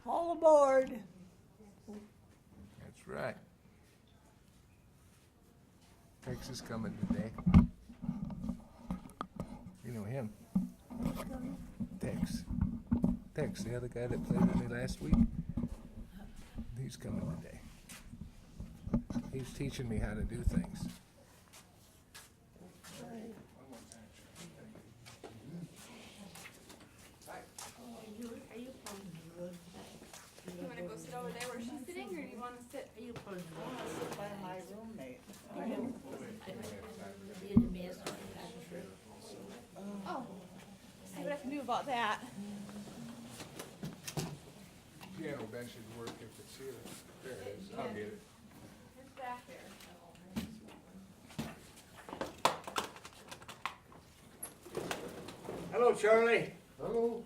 All aboard. That's right. Tex is coming today. You know him. Tex. Tex, the other guy that played with me last week. He's coming today. He's teaching me how to do things. You want to go sit over there where she's sitting, or do you want to sit? I want to sit by my roommate. Oh, see what I can do about that. Piano bench should work if it's here. There it is. I'll get it. It's back there. Hello, Charlie. Hello.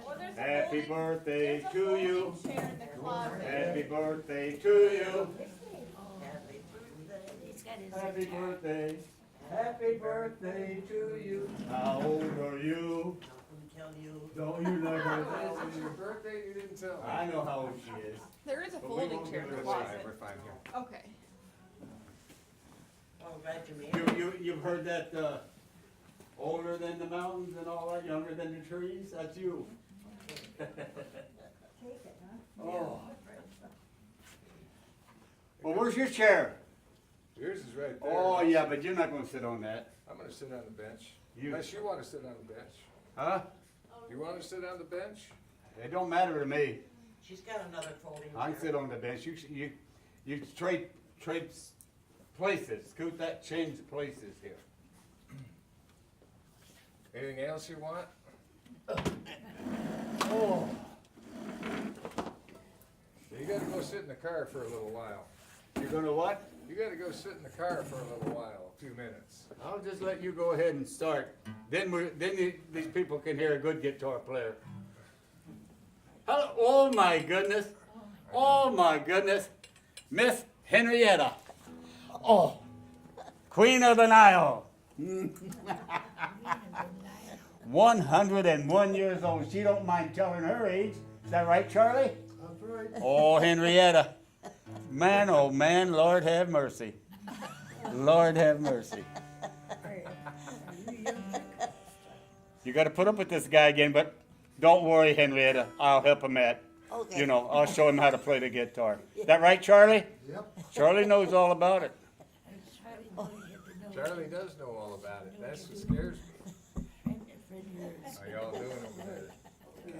Well, there's a Happy folding- birthday there's a to you. folding chair in the closet. Happy birthday to you. He's got his Happy birthday. Happy birthday to you. How old are you? tell you. Don't you know Oh, it's your birthday? You didn't tell me. I know how old she is. There is a But we folding won't chair in do the it. closet. We're fine here. Okay. All right, you You've heard that, older than the mountains and all that, younger than the trees? That's you. Oh. Well, where's your chair? Yours is right there. Oh, yeah, but you're not gonna sit on that. I'm gonna sit on the bench. You- Unless you wanna sit on the bench. Huh? You wanna sit on the bench? It don't matter to me. She's got another folding I can sit on the bench. You trade places. Scoot that, change the places here. Anything else you want? Oh. You gotta go sit in the car for a little while. You're gonna what? You gotta go sit in the car for a little while, a few minutes. I'll just let you go ahead and start. Then these people can hear a good guitar player. Hello, oh my goodness. Oh my goodness. Miss Henrietta. Oh, Queen of the Nile. 101 years old. She don't mind telling her age. Is that right, Charlie? That's right. Oh, Henrietta. Man, oh man, Lord have mercy. Lord have mercy. You got to put up with this guy again, but don't worry, Henrietta. I'll help him out. Okay. You know, I'll show him how to play the guitar. Is that right, Charlie? Yep. Charlie knows all about it. Charlie does know all about it. That's what scares me. How y'all doing over there?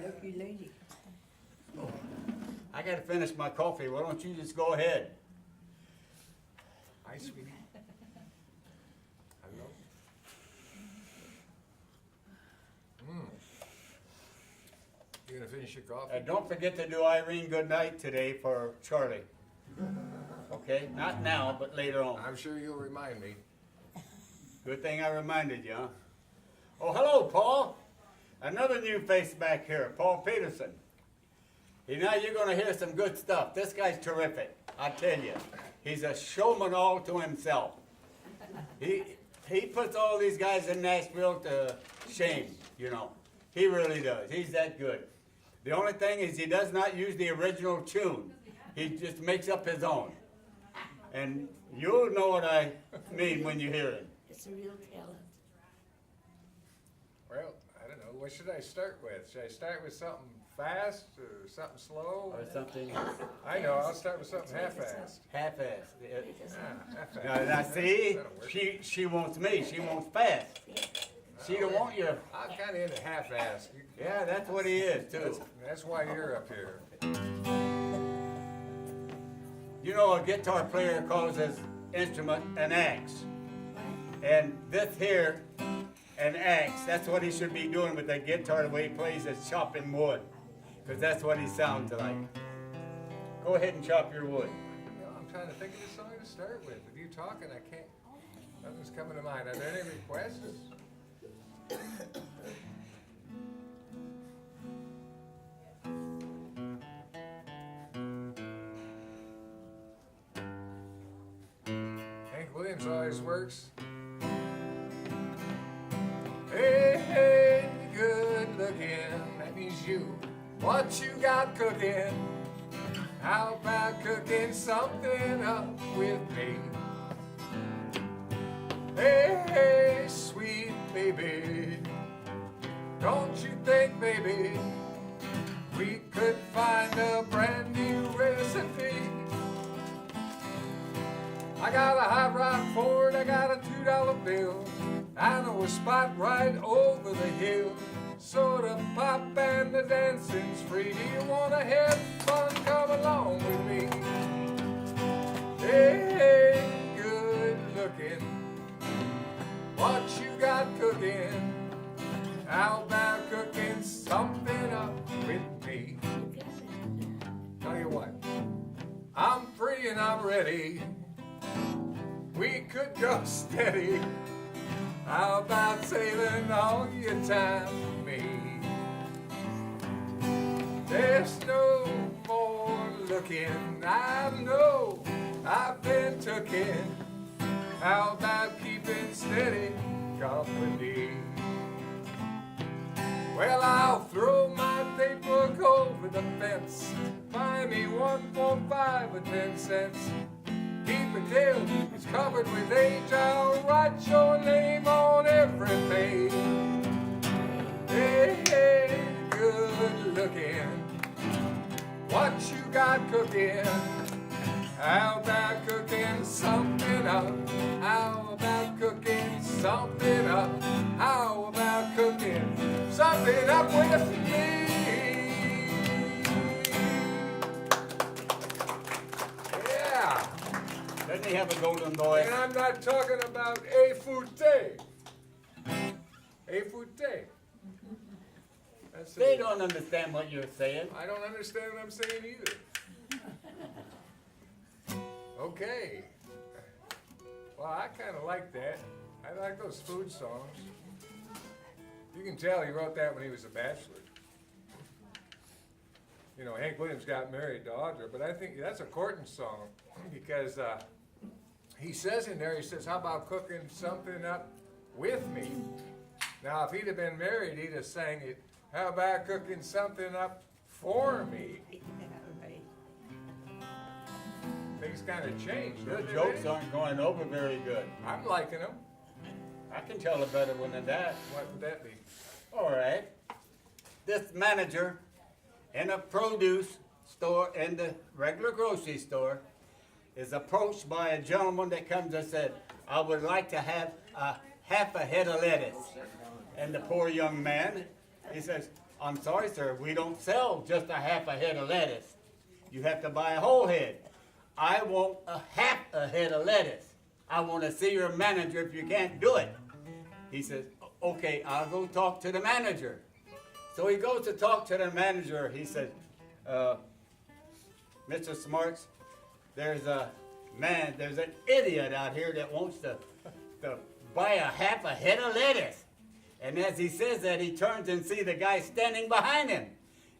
Lucky lady. I got to finish my coffee. Why don't you just go ahead? Hi, sweetie. Hello. You gonna finish your coffee? And don't forget to do Irene good night today for Charlie. Okay? Not now, but later on. I'm sure you'll remind me. Good thing I reminded you, huh? Oh, hello, Paul. Another new face back here, Paul Peterson. Now you're going to hear some good stuff. This guy's terrific, I tell you. He's a showman all to himself. He puts all these guys in Nashville to shame, you know. He really does. He's that good. The only thing is he does not use the original tune. He just makes up his own. And you'll know what I mean when you hear him. It's a real talent. Well, I don't know. What should I start with? Should I start with something fast or something slow? Or something I know. I'll start with something half-assed. half-assed. Half-assed. Now see, That'll work. she wants me. She wants fast. She don't want you. I'm kind of into half-assed. Yeah, that's what he is too. That's why you're up here. You know, a guitar player calls his instrument an axe. And this here, an axe, that's what he should be doing with that guitar. The way he plays is chopping wood. Because that's what he sounds like. Go ahead and chop your wood. You know, I'm trying to think of a song to start with. With you talking, I can't. Nothing's coming to mind. Are there any requests? Hank Williams always works. Hey, hey, good looking. That means you. what you got cooking? How about cooking something up with me? Hey, hey, sweet baby, don't you think, baby, we could find a brand new recipe? I got a hot rod Ford, I got a $2 bill. I know a spot right over the hill. Soda pop and the dancing's free. Do you wanna have fun? Come along with me. Hey, good looking, what you got cooking? How about cooking something up with me? Tell you what, I'm free and I'm ready. We could go steady. How about saving all your time for me? There's no more looking. I know I've been tooken. How about keeping steady company? Well, I'll throw my daybook over the fence. Buy me 1 for 5 or 10 cents. Keep it till it's covered with age. I'll write your name on every page. Hey, hey, good looking, what you got cooking? How about cooking something up? How about cooking something up? How about cooking something up with me? Yeah. Doesn't he have a golden voice? And I'm not talking about a fute. A fute. That's They it. don't understand what you're saying. I don't understand what I'm saying either. Okay. Well, I kind of like that. I like those food songs. You can tell he wrote that when he was a bachelor. You know, Hank Williams got married to Audra, but I think that's a courting song because he says in there, he says, how about cooking something up with me? Now, if he'd have been married, he'd have sang it, how about cooking something up for me? Yeah, right. Things kind of changed. Your don't they, jokes Vinny? aren't going over very good. I'm liking them. I can tell a better one than that. What would that be? All right. This manager in a produce store, in the regular grocery store, is approached by a gentleman that comes and said, I would like to have half a head of lettuce. And the poor young man, he says, I'm sorry, sir, we don't sell just a half a head of lettuce. You have to buy a whole head. I want a half a head of lettuce. I want to see your manager if you can't do it. He says, okay, I'll go talk to the manager. So he goes to talk to the manager. He says, Mr. Smarts, there's an idiot out here that wants to buy a half a head of lettuce. And as he says that, he turns and sees the guy standing behind him.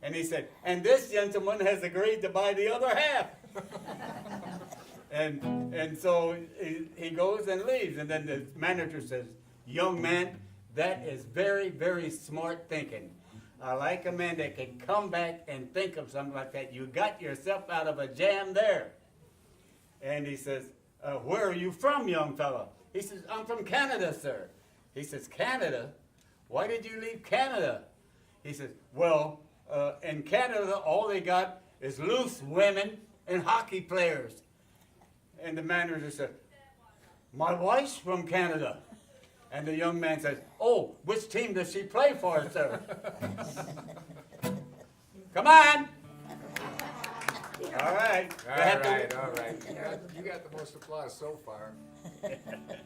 And he said, and this gentleman has agreed to buy the other half. And so he goes and leaves. And then the manager says, young man, that is very, very smart thinking. I like a man that can come back and think of something like that. You got yourself out of a jam there. And he says, where are you from, young fella? He says, I'm from Canada, sir. He says, Canada? Why did you leave Canada? He says, well, in Canada, all they got is loose women and hockey players. And the manager said, my wife's from Canada. And the young man says, oh, which team does she play for, sir? Come on. All right. All right. You got the most applause so far.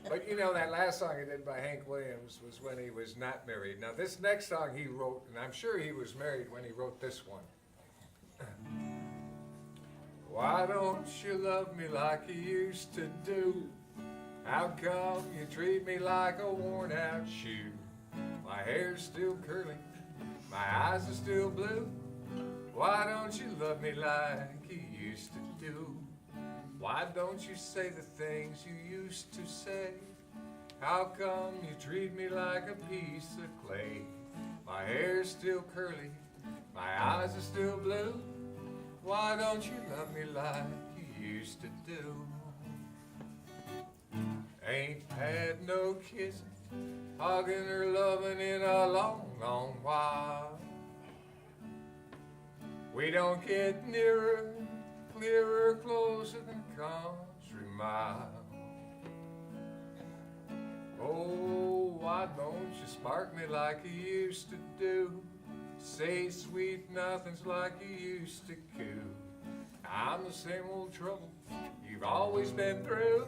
But you know, that last song he did by Hank Williams was when he was not married. Now this next song he wrote, and I'm sure he was married when he wrote this one. Why don't you love me like you used to do? How come you treat me like a worn out shoe? My hair's still curly, my eyes are still blue. Why don't you love me like you used to do? Why don't you say the things you used to say? How come you treat me like a piece of clay? My hair's still curly, my My eyes are still blue. Why don't you love me like you used to do? Ain't had no kissing, hugging or loving in a long, long while. We don't get nearer, clearer, closer than a country mile. Oh, why don't you spark me like you used to do? Say sweet nothings like you used to coo. I'm the same old trouble you've always been through.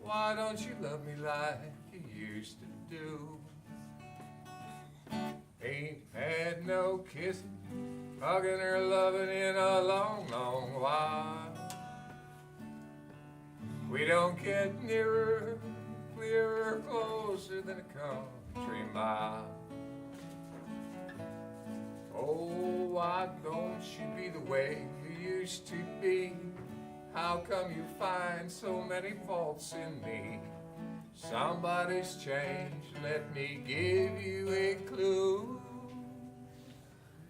Why don't you love me like you used to do? Ain't had no kissing, hugging or loving in a long, long while. We don't get nearer, clearer, closer than a country mile. Oh, why don't you be the way you used to be? How come you find so many faults in me? Somebody's changed, let me give you a clue.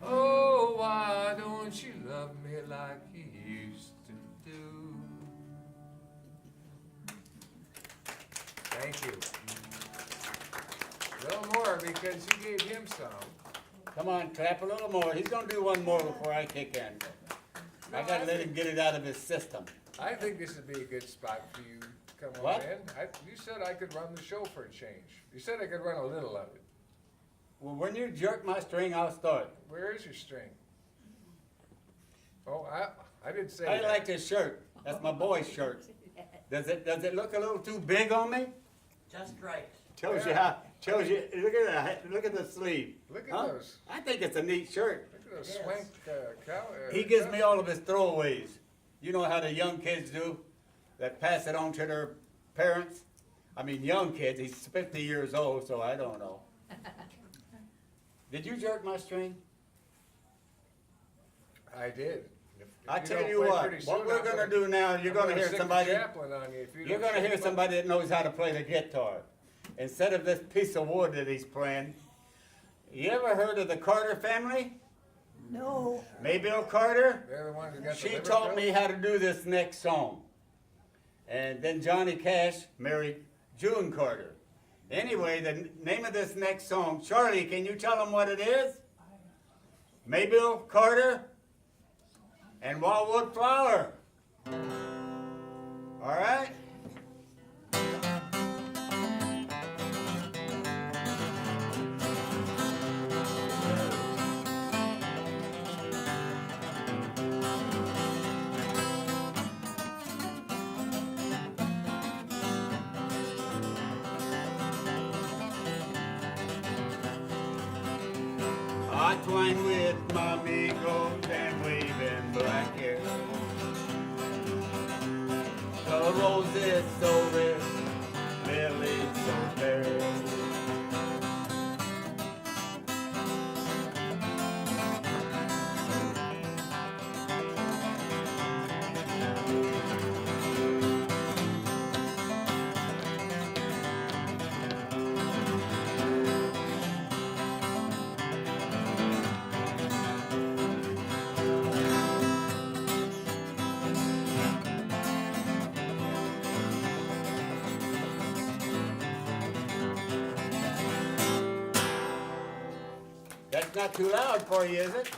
Oh, why don't you love me like you used to do? Thank you. A little more because you gave him some. Come on, clap a little more. He's gonna do one more before I kick in. I gotta let him get it out of his system. I think this would be a good spot for you to come on What? in. You said I could run the show for a change. You said I could run a little of it. Well, when you jerk my string, I'll start. Where is your string? Oh, I didn't say I that. like this shirt. That's my boy's shirt. Does it look a little too big on me? Just right. Shows you how. Shows you. Look at that. Look at the sleeve. Look at Huh? those. I think it's a neat shirt. Look at those Yes. swank cow. He gives me all of his throwaways. You know how the young kids do, that pass it on to their parents. I mean, young kids. He's 50 years old, so I don't know. Did you jerk my string? I did. If I tell don't you play what. pretty What soon, we're I'm gonna do now, you're gonna hear stick the somebody. chaplain on you if you You're don't gonna hear shake my- somebody that knows how to play the guitar. Instead of this piece of wood that he's playing. You ever heard of the Carter family? No. Maybelle Carter? They're the ones who got the She liver taught pill? me how to do this next song. And then Johnny Cash married June Carter. Anyway, the name of this next song, Charlie, can you tell them what it is? Maybelle Carter and Wildwood Flower. All right? I twine with my amigo and waving black hair. The rose is so red, lily so fair. That's not too loud for you, is it?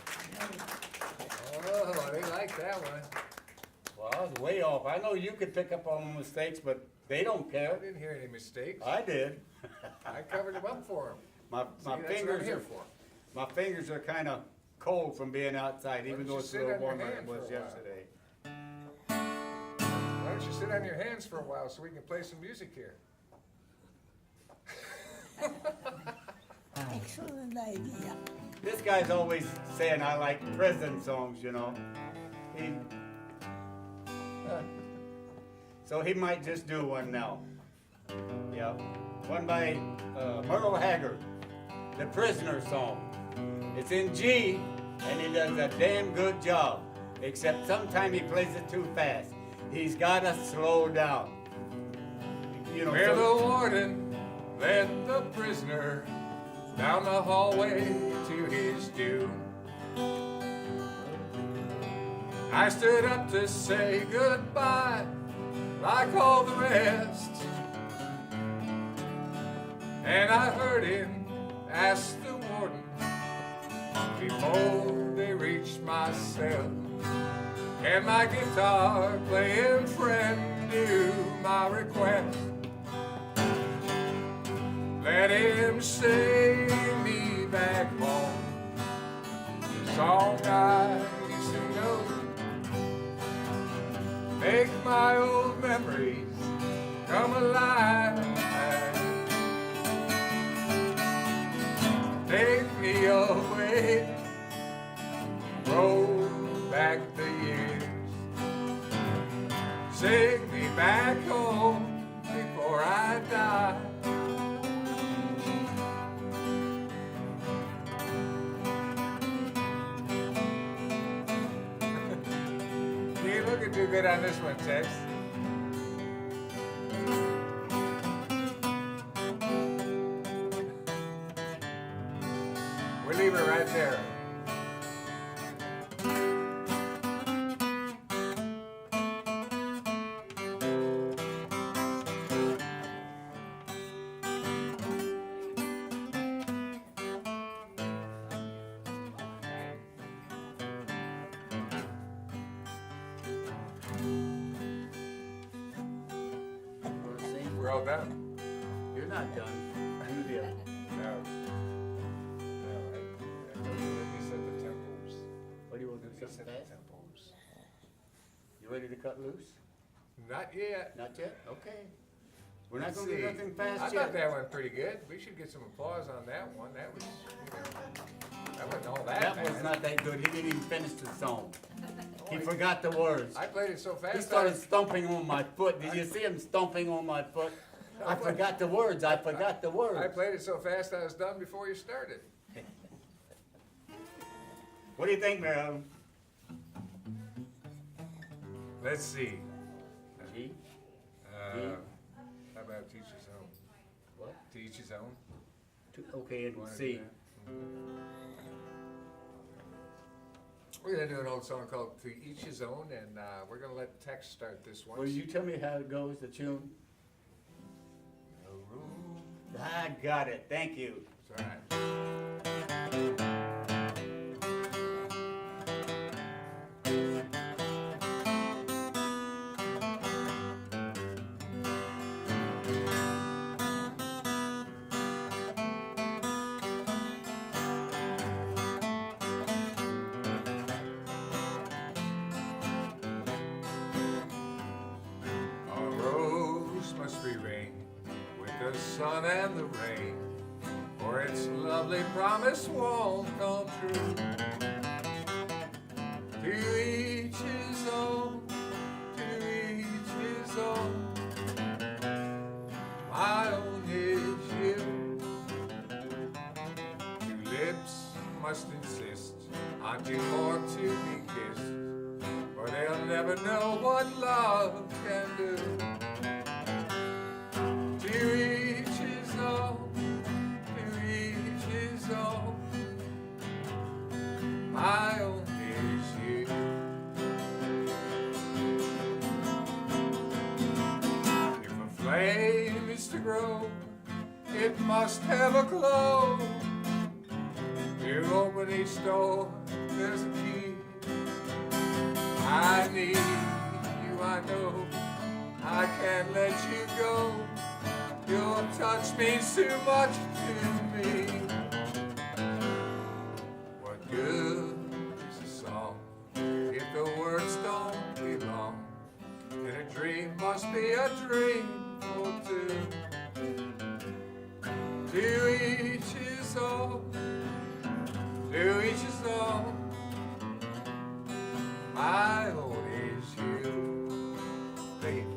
Oh, they like that one. Well, I was way off. I know you could pick up on mistakes, but they don't I care. didn't hear any mistakes. I did. I covered them up for them. My See, that's what I'm fingers here are for. my fingers are kind of cold from being outside, even don't though you it's a sit little on your warmer than it hand was for a while? yesterday. Why don't you sit on your hands for a while so we can play some music here? Excellent idea. This guy's always saying I like prison songs, you know. He, so he might just do one now. Yeah, one by Merle Haggard, the Prisoner song. It's in G, and he does a damn good job. Except sometimes he plays it too fast. He's got to slow down. You know. Where so- the warden led the prisoner down the hallway to his doom. I stood up to say goodbye like all the rest, and I heard him ask the warden before they reached my cell, can my guitar playing friend do my request? Let him sing me back home, the song I used to know, make my old memories come alive. Take me away, roll back the years, sing me back home before I die. You looking too good on this one, Tex. We'll leave it right there. We're all done. You're not done. You did. No. No, I let me set the tempos. What do you want to Let do? me set Something the fast? tempos. You ready to cut loose? Not yet. Not yet? Okay. We're not Let's gonna do see. nothing fast I yet. thought that went pretty good. We should get some applause on that one. That was, that wasn't all that That was bad. not that good. He didn't even finish the song. He forgot the words. I played it so fast. He started stomping on my foot. Did you see him stomping on my foot? I forgot the words. I forgot the words. I played it so fast I was done before you started. What do you think, Marilyn? Let's see. G? How about teach his own? What? To each his own? Okay, and Wanna do C. that? We're gonna do an old song called "To Each His Own," and we're gonna let Tex start this one. Will you tell me how it goes, the tune? No room. I got it. Thank you. It's all right. Our rose must be ringed with the sun and the rain, for its lovely promise won't come true. To each his own, to each his own. My own is you. Two lips must insist on two more to be kissed, for they'll never know what love can do. To each his own, to each his own. My own is you. If a flame is to grow, it must have a glow. You open each door, there's a key. I need you, I know. I can't let you go. Your touch means too much to me. What good is a song if the words don't belong? And a dream must be a dream for two. To each his own, to each his own. My own is you. Thank you.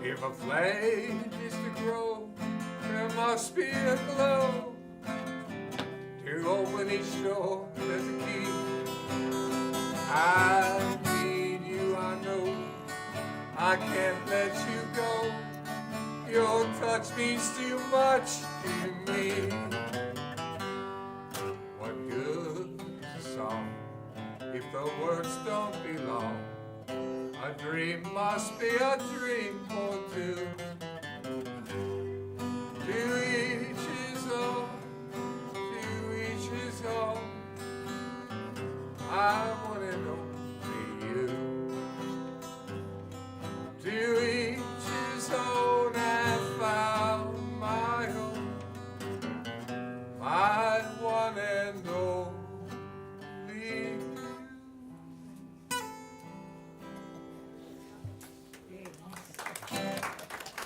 If a flame is to grow, there must be a glow. door, there's a key. I need you, I know. I can't let you go. Your touch means too much to me. What good is a song if the words don't belong? A dream must be a dream for two. To each his own, to each his own. I want it only you. To each his own, I found my own. My one and only you.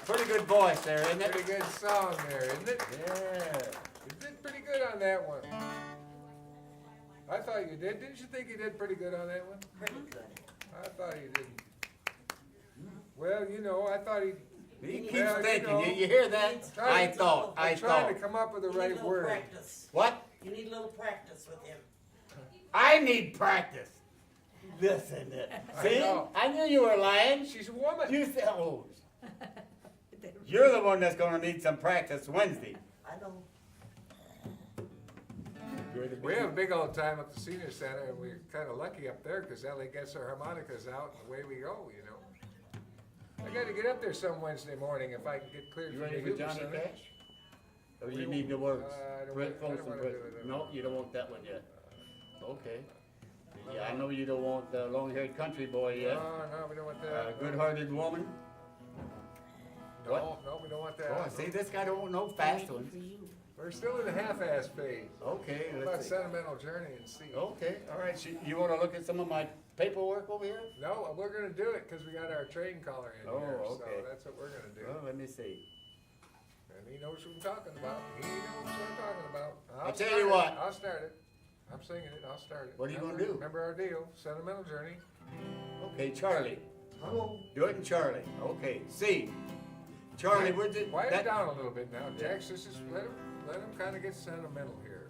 Pretty good voice there, isn't it? Pretty good song there, isn't it? Yeah. You did pretty good on that one. I thought you did. Didn't you think you did pretty good on that one? Pretty good. I thought you didn't. Well, you know, I thought he. He keeps Well, you thinking. know, You hear that? I thought. I'm trying to come up with the You need a right little word. practice. What? You need a little practice with him. I need practice. Listen, see? know. I knew you were lying. She's a woman. You said, oh. You're the one that's gonna need some practice Wednesday. I know. We have a big old time at the senior center, and we're kind of lucky up there because Ellie gets her harmonicas out, and away we go. You know. I got to get up there some Wednesday morning if I can get cleared You from ready the for Johnny Huber Cash? Or you need the words? I don't Brett wanna- I don't Folsom, wanna Brett- do it. No, you don't want that one yet. Okay. Yeah, I know you don't want the long-haired country boy yet. No, we don't want that. Good-hearted woman. What? No, we don't want that. Oh, see, this guy don't know fast ones. We're still in the half-ass phase. Okay, What about let's see. Sentimental Journey and see? Okay, all right. So you want to look at some of my paperwork over here? No, we're gonna do it because we got our train caller in Oh, here, okay. so that's what we're gonna do. Well, let me see. And he knows what I'm talking about. He knows what I'm talking about. I'll tell start you it. what. I'll start it. I'm singing it. I'll start it. What are you gonna Remember- do? Remember our deal, Sentimental Journey. Okay, Charlie. Hello. Do it in Charlie. Okay, C. Charlie, where'd you... Quiet that- down a little bit now, Jax. Just let him kind of get sentimental here.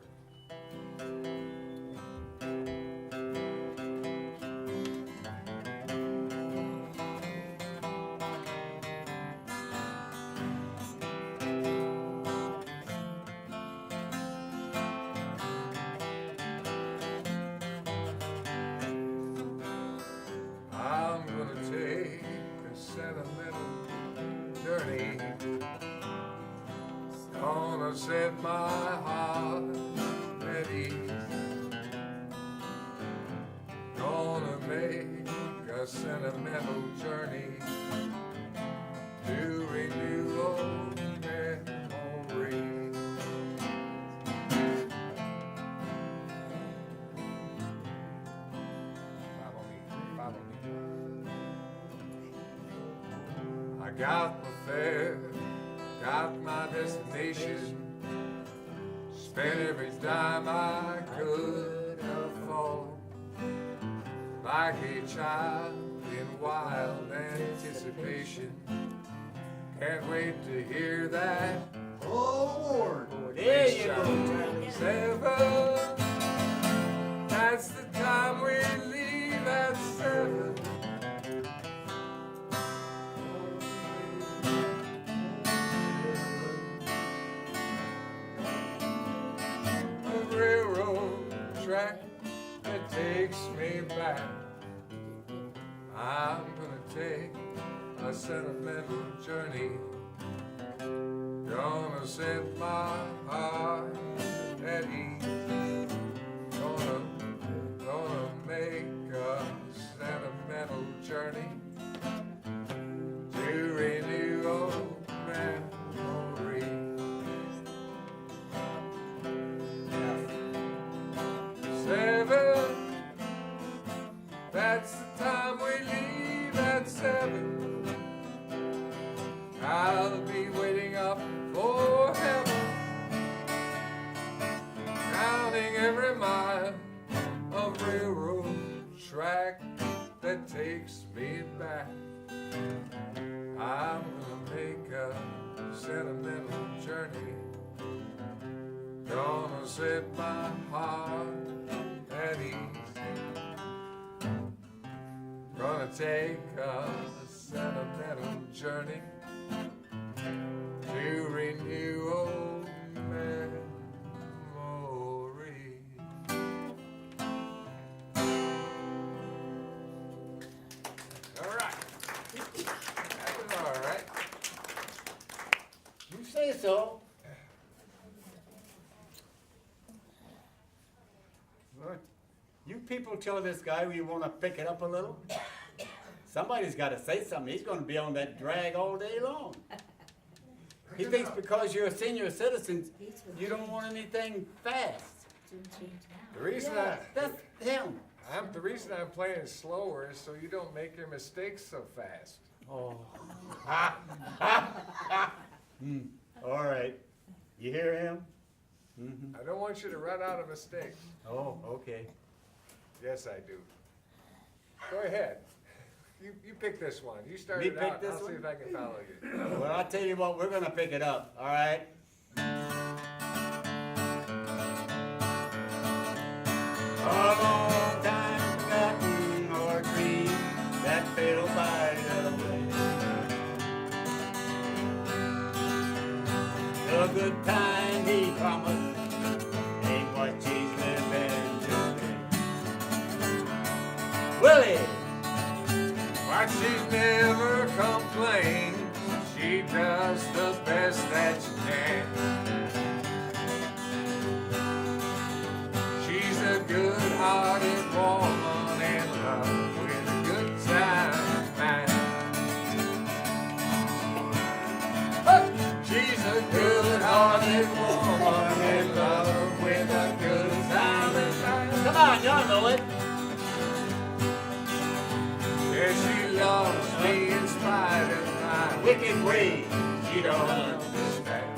I'm gonna take a sentimental journey. Gonna set my heart at ease. Gonna make a sentimental journey to renew old memories. Follow me. I got my fare, got my destination, spent every dime I could afford, like a child in wild anticipation. Can't wait to hear that. Oh Lord, There you go, Charlie. 7, that's the time we leave at 7. A railroad track that takes me back. I'm gonna take a sentimental journey. Gonna set my heart at ease. Gonna make a sentimental journey to renew old memories. 7, that's the time we leave at 7. I'll be waiting up for heaven, counting every mile of railroad track that takes me back. I'm gonna make a sentimental journey. Gonna gonna set my heart at ease. Gonna take a sentimental journey to renew old memories. All right. That was all right. You say so. Look, you people tell this guy we want to pick it up a little. Somebody's got to say something. He's going to be on that drag all day long. He thinks because you're a senior citizen, you don't want anything fast. The reason That's him. the reason I'm playing slower is so you don't make your mistakes so fast. Oh. All right. You hear him? Mm-hmm. I don't want you to run out of mistakes. Oh, okay. Yes, I do. Go ahead. You pick this one. You start Me it pick out. this I'll see one? if I can follow you. Well, I'll tell you what, we're going to pick it up, all right? A long time forgotten or dream that fatal by the way. The good time he promised ain't what she's living today. Willie! But she never complains. She does the best that she can. She's a good-hearted woman in love with a good time man. She's a good-hearted woman in love with a good time man. Come on, y'all know it. Yeah, she loves me in spite of my Wicked ways. she don't understand.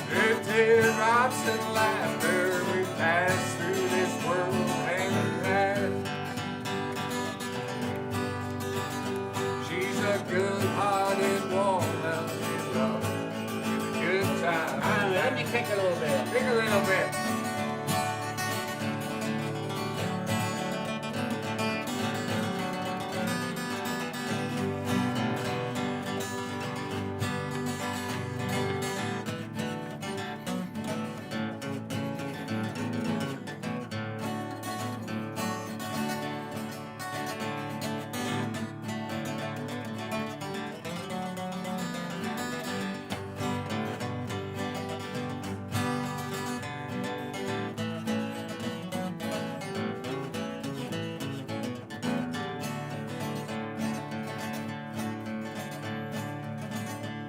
Through teardrops and laughter we pass through this world hand in hand. She's a good-hearted woman in love with a good time. Let me pick a little bit. Pick a little bit.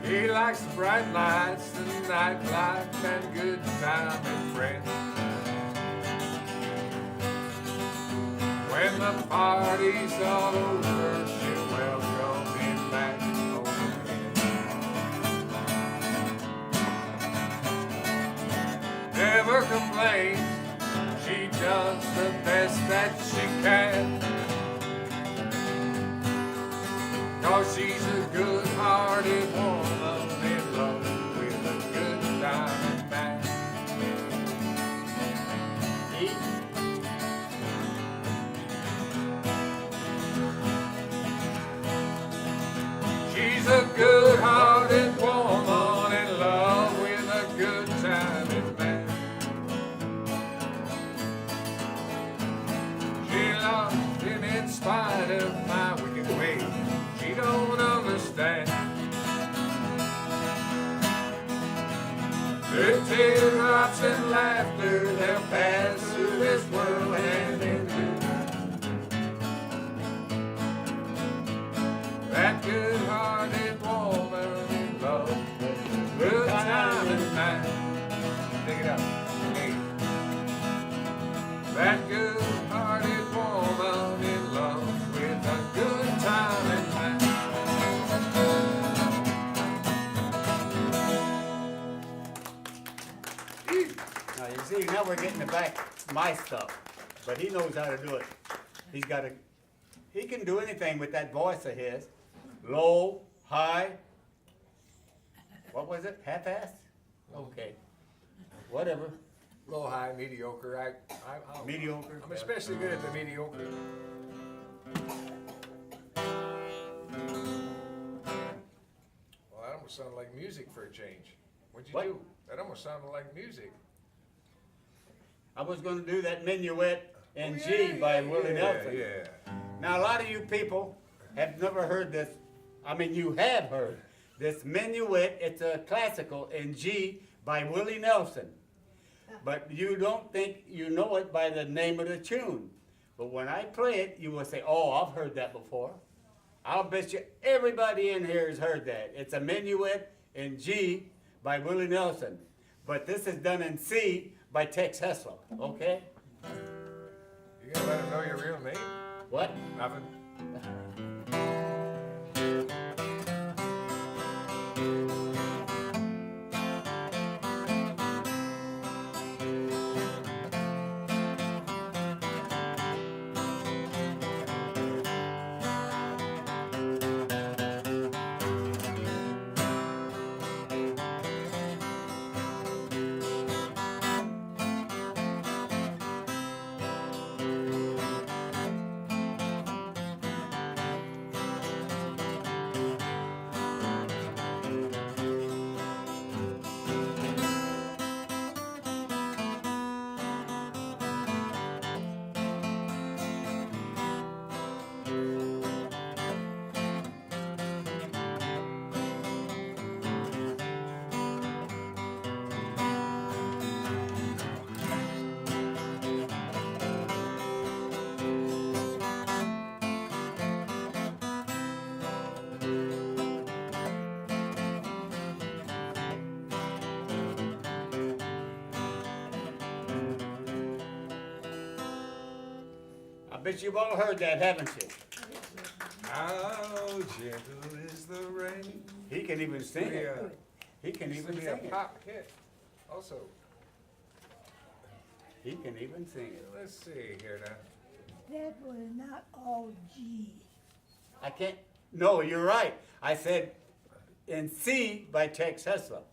He likes the bright lights, the nightlife, and good time and friends. When the party's all over, she'll welcome him back home again. Never complains, she does the best that she can. 'Cause she's a good-hearted woman in love with a good time man. She's a good-hearted woman in love with a good time man. She loves him in spite of my wicked ways. She don't understand. Through teardrops and laughter, they'll pass through this world hand in hand. That good-hearted woman in love with a good time and night. Take it up. Hey. That good-hearted woman in love with a good time and night. Now, you see, now we're getting back my stuff, but he knows how to do it. He can do anything with that voice of his. Low, high. What was it? Half-assed? Okay. Whatever. Low, high, mediocre. I'm Mediocre. I'm especially good at the mediocre. Well, that almost sounded like music for a change. What'd you What? do? That almost sounded like music. I was gonna do that minuet in Oh, G yeah, by yeah, Willie yeah, Nelson. Yeah. Now, a lot of you people have never heard this. I mean, you have heard this minuet. It's a classical in G by Willie Nelson. But you don't think you know it by the name of the tune. But when I play it, you will say, oh, I've heard that before. I'll bet you everybody in here has heard that. It's a minuet in G by Willie Nelson. But this is done in C by Tex Heslop, okay? You gonna let him know your real name? What? Nothing. I bet you've all heard that, haven't you? How gentle is the rain. He can even sing Yeah. it. He can Used to even be a sing it. pop hit. Also, He can even sing it. let's see here now. That was not all G. I can't, no, you're right. I said in C by Tex Heslop,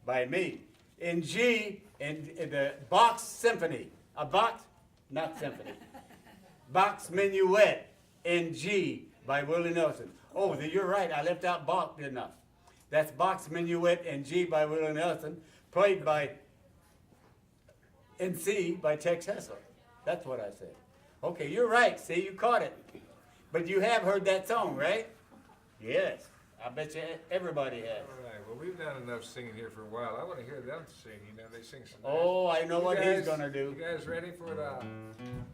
by me. In G, in the Bach Symphony, a Bach, not symphony. Bach's Minuet in G by Willie Nelson. Oh, you're right, I left out Bach, didn't I? That's Bach's Minuet in G by Willie Nelson, played by, in C by Tex Heslop. That's what I said. Okay, you're right, see, you caught it. But you have heard that song, right? Yes, I bet you everybody has. All right, well, we've done enough singing here for a while. I want to hear them sing. You know, they sing some. Oh, I know You what he's guys- gonna do. You guys ready for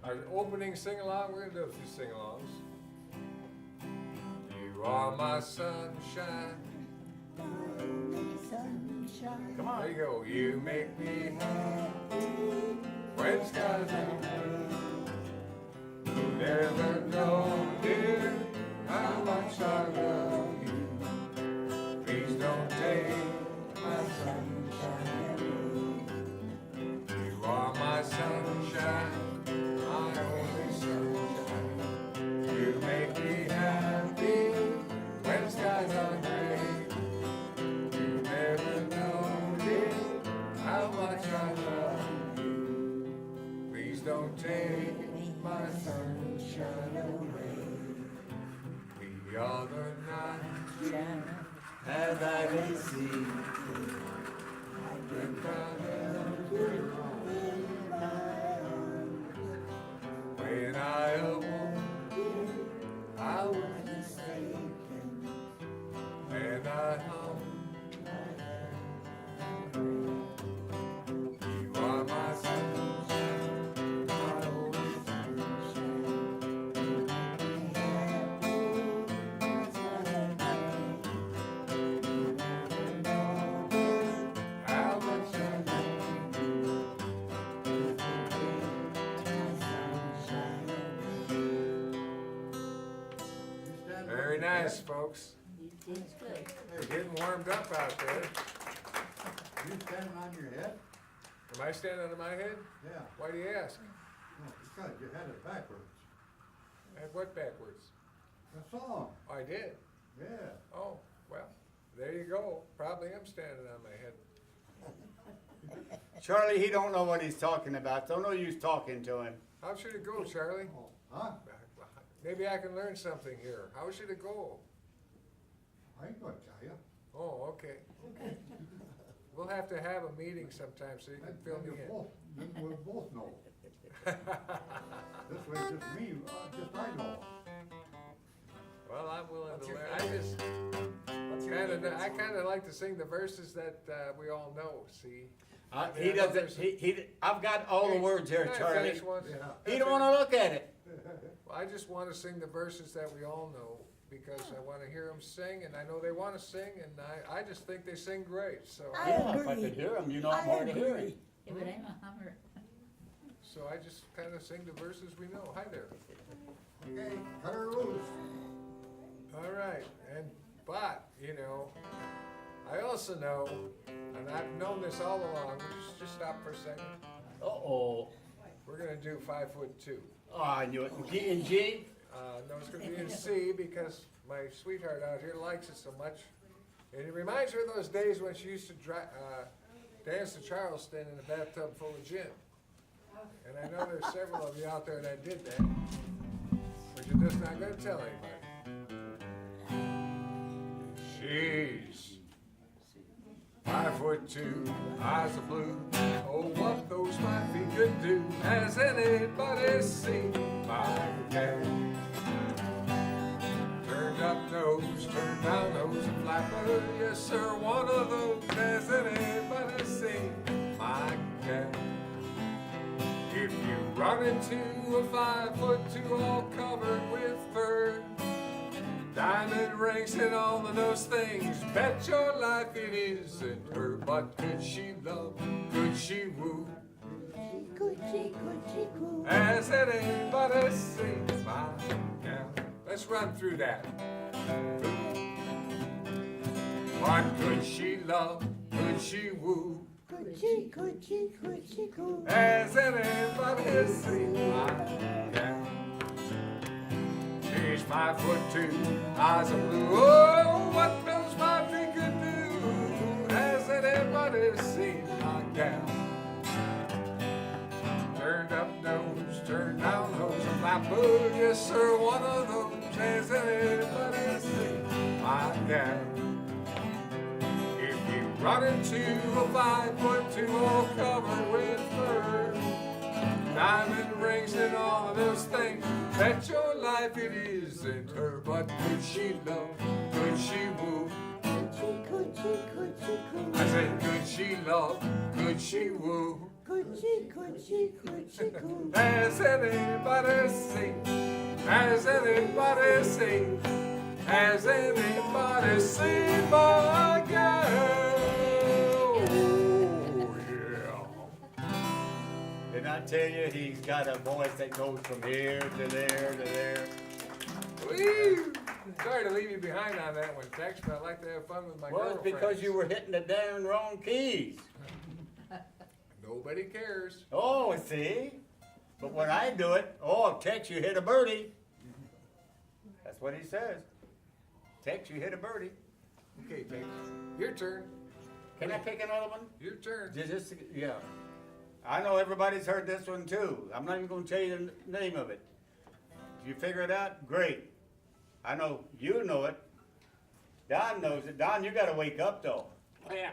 our opening sing-along? We're gonna do a few sing-alongs. You are my sunshine. Sunshine. Come There on. you go. You make me happy when skies are blue. Never know, dear, how much I love you. Please don't take my sunshine. You are my sunshine, my only sunshine. You make me happy when skies are gray. You never know, dear, how much I love you. Please don't take my sunshine away. The other night, As I can see, when I held you in my arms, when I awoke, I was mistaken, and I hung my head. You are my sunshine, my only sunshine. How much I love you. Very nice, folks. We're getting warmed up out there. You standing on your head? Am I standing on my head? Yeah. Why do you ask? No, because you had it backwards. And what backwards? The song, Oh, I did. yeah. Oh, well, There you go. Probably am standing on my head. Charlie, he don't know what he's talking about, so no use talking to him. How should it go, Charlie? Oh, huh? Maybe I can learn something here. How should it go? I ain't gonna tell you. Oh, okay. We'll have to have a meeting sometime so you can fill me in. We'll both know. This way, just me, just I know. Well, I'm willing What's to your learn. favorite? I kinda like to sing the verses that, we all know, see? He doesn't, I've got all the words here, Can I Charlie. finish one? He don't wanna look at it. Well, I just wanna sing the verses that we all know, because I wanna hear them sing, and I know they wanna sing, and I just think they sing great, so. I Yeah, if I agree. could hear him, you know I'm I hard of hearing. agree. Yeah, but I'm a hummer. So I just kinda sing the verses we know. Hi there. Okay, cut her loose. All right, but, you know, I also know, and I've known this all along, just stop for a second. Uh-oh. We're gonna do 5'2". Oh, I knew it. G and G? No, it's gonna be in C because my sweetheart out here likes it so much. And it reminds her of those days when she used to dance to Charleston in a bathtub full of gin. And I know there's several of you out there that did that, but you're just not gonna tell anybody. She's 5'2", eyes are blue. Oh, what those my feet could do. Has anybody seen my gal? Turned up nose, turned down nose, and flapper. Yes, sir, one of those. Has anybody seen my gal? If you run into a 5'2" all covered with fur, diamond rings and all of those things, bet your life it isn't her. But could she love, could she woo? Coochie, coochie, coo. Has anybody seen my gal? Let's run through that. What could she love, could she woo? Coochie, coochie, coochie, coo. Has anybody seen my gal? She's 5'2", eyes are blue. Oh, what those my feet could do. Has anybody seen my gal? Turned up nose, turned down nose, and flapper. Yes, sir, one of those. Has anybody seen my gal? If you run into a 5'2" all covered with fur, diamond rings and all of those things, bet your life it isn't her. But could she love, could she woo? Coochie, coochie, coochie, coo. I said, could she love, could she woo? Coochie, coochie, coochie, coo. Has anybody seen? Has anybody seen? Has anybody seen my girl? Oh, yeah. Didn't I tell you he's got a voice that goes from here to there to there? Woo! Sorry to leave you behind on that one, Tex, but I like to have fun with my Well, it's girlfriends. because you were hitting the damn wrong keys. Nobody cares. Oh, see? But when I do it, oh, Tex, you hit a birdie. That's what he says. Tex, you hit a birdie. Okay, Tex, your turn. Can I pick another one? Your turn. Yeah. I know everybody's heard this one too. I'm not even gonna tell you the name of it. If you figure it out, great. I know you know it. Don knows it. Don, you gotta wake up though. Oh, yeah.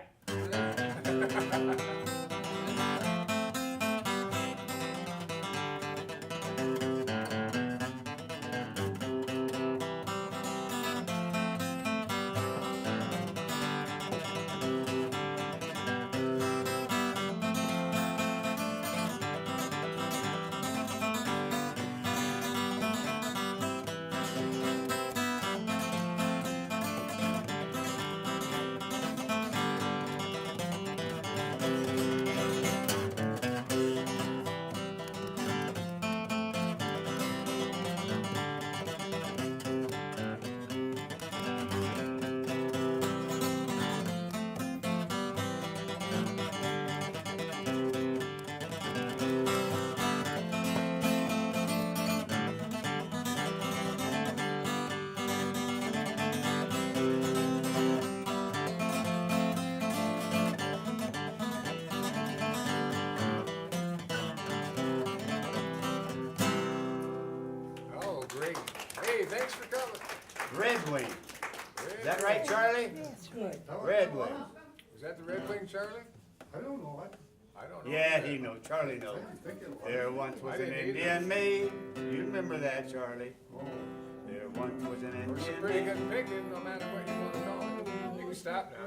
Great. Hey, thanks for coming. Red Wing. Is that right, Charlie? That's right. Red Wing. Is that the Red Wing, Charlie? I don't know, I don't know. Yeah, he knows. Charlie knows. I think it was. There once was I an didn't either. Indian maid. You remember that, Charlie? Oh. There once was an We're some Indian pretty maid. good picking, no matter what you want to call it. You can stop now.